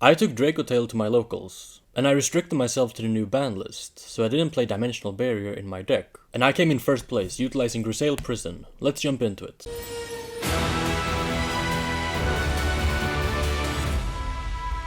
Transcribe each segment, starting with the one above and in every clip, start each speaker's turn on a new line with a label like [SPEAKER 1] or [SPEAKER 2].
[SPEAKER 1] I took Dracotail to my locals, and I restricted myself to the new ban list, so I didn't play Dimensional Barrier in my deck. And I came in first place, utilizing Grisaille Prison. Let's jump into it.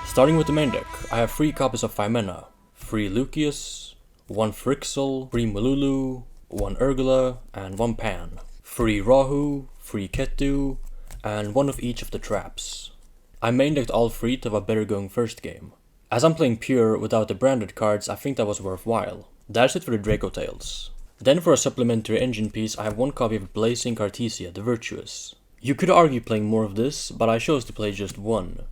[SPEAKER 1] Starting with the main deck, I have 3 copies of 5 mana, 3 Lucius, 1 Frixel, 3 Mululu, 1 Urgula, and 1 Pan, 3 Rahu, 3 Ketu, and 1 of each of the traps. I main decked all 3 to have a better going first game. As I'm playing pure without the branded cards, I think that was worthwhile. That's it for the Dracotails. Then for a supplementary engine piece, I have 1 copy of Blazing Cartesia, the Virtuous. You could argue playing more of this, but I chose to play just 1.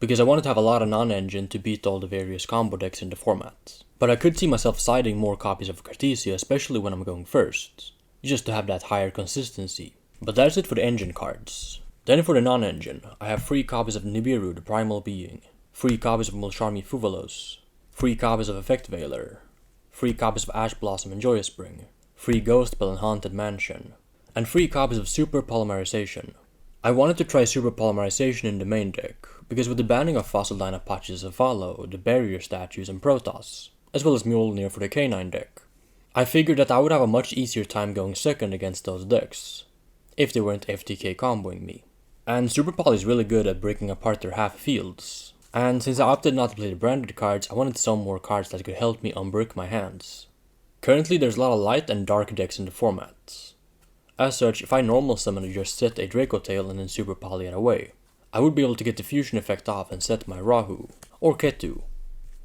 [SPEAKER 1] Because I wanted to have a lot of non-engine to beat all the various combo decks in the format. But I could see myself siding more copies of Cartesia, especially when I'm going first, just to have that higher consistency. But that's it for the engine cards. Then for the non-engine, I have 3 copies of Nibiru, the Primal Being, 3 copies of Mulcharmy Fuvalos, 3 copies of Effect Veiler, 3 copies of Ash Blossom and Joyous Spring, 3 Ghostbell and Haunted Mansion, and 3 copies of Super Polymerization. I wanted to try Super Polymerization in the main deck, because with the banning of Fossil Apaches of Follow, the Barrier Statues and Protoss, as well as Mjolnir for the K9 deck, I figured that I would have a much easier time going second against those decks, if they weren't FTK comboing me. And Super Poly is really good at breaking apart their half fields, and since I opted not to play the branded cards, I wanted some more cards that could help me unbrick my hands. Currently there's a lot of light and dark decks in the format. As such, if I normal summon or just set a Dracotail and then Super Poly it away, I would be able to get the fusion effect off and set my Rahu, or Ketu,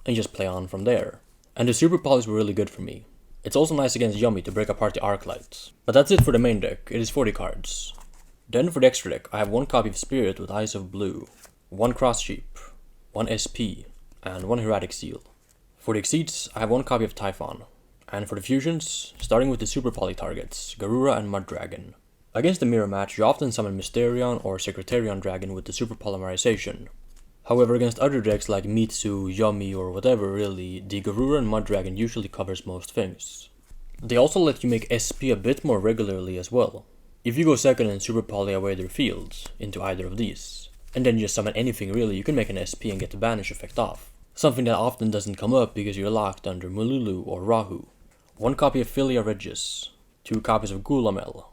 [SPEAKER 1] and just play on from there. And the Super Polys were really good for me. It's also nice against Yummy to break apart the Arclight. But that's it for the main deck, it is 40 cards. Then for the extra deck, I have 1 copy of Spirit with Eyes of Blue, 1 Cross Sheep, 1 SP, and 1 Hieratic Seal. For the Exceeds, I have 1 copy of Typhon. And for the fusions, starting with the Super Poly targets, Garura and Mud Dragon. Against the mirror match, you often summon Mysterion or Secretarian Dragon with the Super Polymerization. However, against other decks like Mitsu, Yummy, or whatever really, the Garura and Mud Dragon usually covers most things. They also let you make SP a bit more regularly as well. If you go second and Super Poly away their fields into either of these, and then just summon anything really, you can make an SP and get the banish effect off. Something that often doesn't come up because you're locked under Mululu or Rahu. 1 copy of Philia Regis, 2 copies of Gulamel,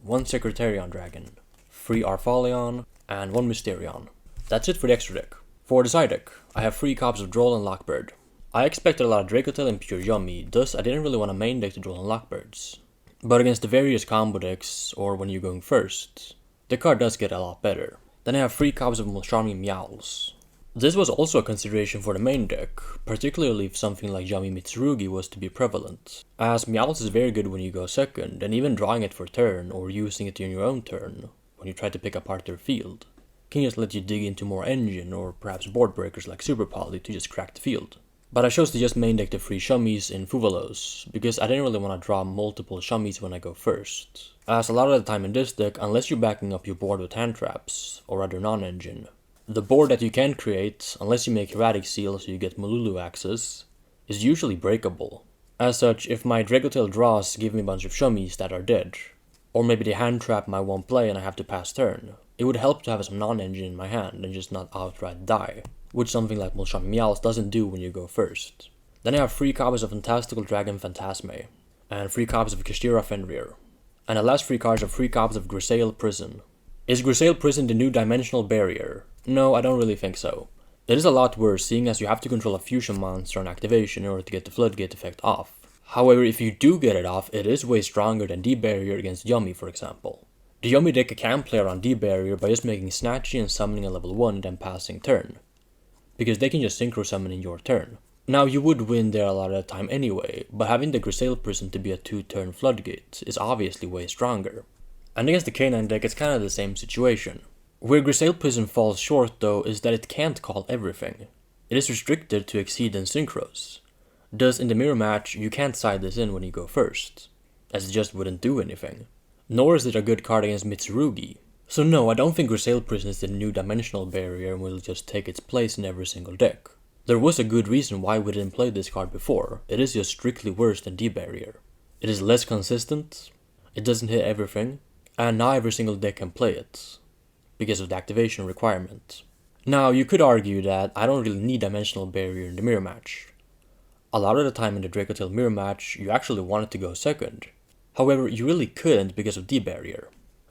[SPEAKER 1] 1 Secretarian Dragon, 3 Arphalion, and 1 Mysterion. That's it for the extra deck. For the side deck, I have 3 copies of Droll and Lockbird. I expected a lot of Dracotail and pure Yummy, thus I didn't really want to main deck the Droll and Lockbirds. But against the various combo decks, or when you're going first, the card does get a lot better. Then I have 3 copies of Mulcharmy Meowls. This was also a consideration for the main deck, particularly if something like Yummy Mitsurugi was to be prevalent, as Meowls is very good when you go second, and even drawing it for turn or using it in your own turn, when you try to pick apart their field, can just let you dig into more engine or perhaps board breakers like Super Poly to just crack the field. But I chose to just main deck the 3 Shummies in Fuvalos, because I didn't really want to draw multiple Shummies when I go first, as a lot of the time in this deck, unless you're backing up your board with hand traps or other non-engine, the board that you can create, unless you make Hieratic Seal so you get Mululu access, is usually breakable. As such, if my Dracotail draws give me a bunch of Shummies that are dead, or maybe they hand trap my one play and I have to pass turn, it would help to have some non-engine in my hand and just not outright die, which something like Mulcharmy Meowls doesn't do when you go first. Then I have 3 copies of Fantastical Dragon Phantasme, and 3 copies of Kashtira Fenrir, and the last 3 cards are 3 copies of Grisaille Prison. Is Grisaille Prison the new Dimensional Barrier? No, I don't really think so. It is a lot worse, seeing as you have to control a fusion monster on activation in order to get the floodgate effect off. However, if you do get it off, it is way stronger than D-Barrier against Yummy, for example. The Yummy deck can play around D-Barrier by just making Snatchy and summoning a level 1 then passing turn, because they can just synchro summon in your turn. Now you would win there a lot of the time anyway, but having the Grisaille Prison to be a 2-turn floodgate is obviously way stronger. And against the K9 deck it's kinda the same situation. Where Grisaille Prison falls short though is that it can't call everything. It is restricted to Exceed and Synchros. Thus in the mirror match you can't side this in when you go first, as it just wouldn't do anything. Nor is it a good card against Mitsurugi. So no, I don't think Grisaille Prison is the new Dimensional Barrier and will just take its place in every single deck. There was a good reason why we didn't play this card before. It is just strictly worse than D-Barrier. It is less consistent, it doesn't hit everything, and not every single deck can play it, because of the activation requirement. Now, you could argue that I don't really need Dimensional Barrier in the mirror match. A lot of the time in the Dracotail mirror match, you actually wanted to go second. However, you really couldn't because of D-Barrier.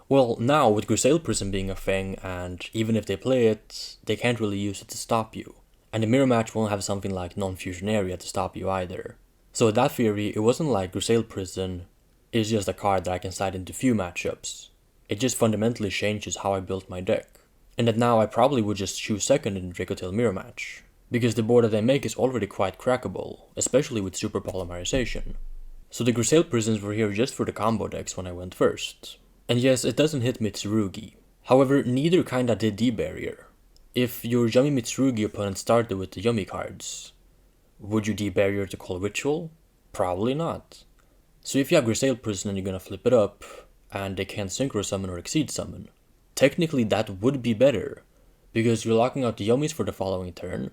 [SPEAKER 1] Well, now with Grisaille Prison being a thing, and even if they play it, they can't really use it to stop you. And the mirror match won't have something like non-fusion area to stop you either. So with that theory, it wasn't like Grisaille Prison is just a card that I can slide into few matchups. It just fundamentally changes how I built my deck. And that now I probably would just choose second in the Dracotail mirror match, because the board that I make is already quite crackable, especially with super polymerization. So the Grisaille Prisons were here just for the combo decks when I went first. And yes, it doesn't hit Mitsurugi. However, neither kinda did D-Barrier. If your Yummy Mitsurugi opponent started with the Yummy cards, would you D-Barrier to call Ritual? Probably not. So if you have Grisaille Prison and you're gonna flip it up, and they can't Synchro Summon or Exceed Summon, technically that would be better, because you're locking out the Yummies for the following turn,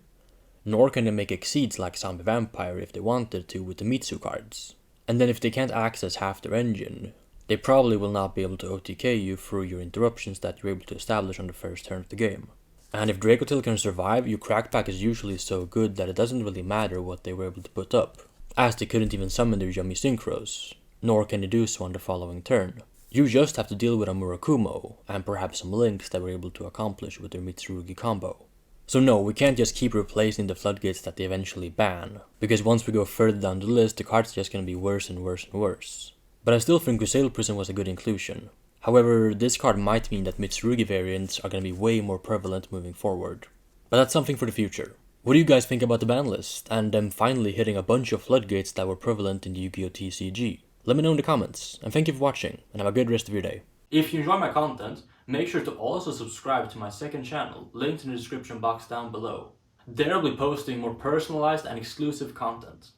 [SPEAKER 1] nor can they make Exceeds like Zombie Vampire if they wanted to with the Mitsu cards. And then if they can't access half their engine, they probably will not be able to OTK you through your interruptions that you're able to establish on the first turn of the game. And if Dracotail can survive, your crackback is usually so good that it doesn't really matter what they were able to put up, as they couldn't even summon their Yummy Synchros, nor can they do so on the following turn. You just have to deal with a Murakumo, and perhaps some links that were able to accomplish with their Mitsurugi combo. So no, we can't just keep replacing the floodgates that they eventually ban, because once we go further down the list, the card's just gonna be worse and worse and worse. But I still think Grisaille Prison was a good inclusion. However, this card might mean that Mitsurugi variants are gonna be way more prevalent moving forward. But that's something for the future. What do you guys think about the ban list, and them finally hitting a bunch of floodgates that were prevalent in the Yu-Gi-Oh TCG? Let me know in the comments, and thank you for watching, and have a good rest of your day. If you enjoy my content, make sure to also subscribe to my second channel, linked in the description box down below. There I'll be posting more personalized and exclusive content.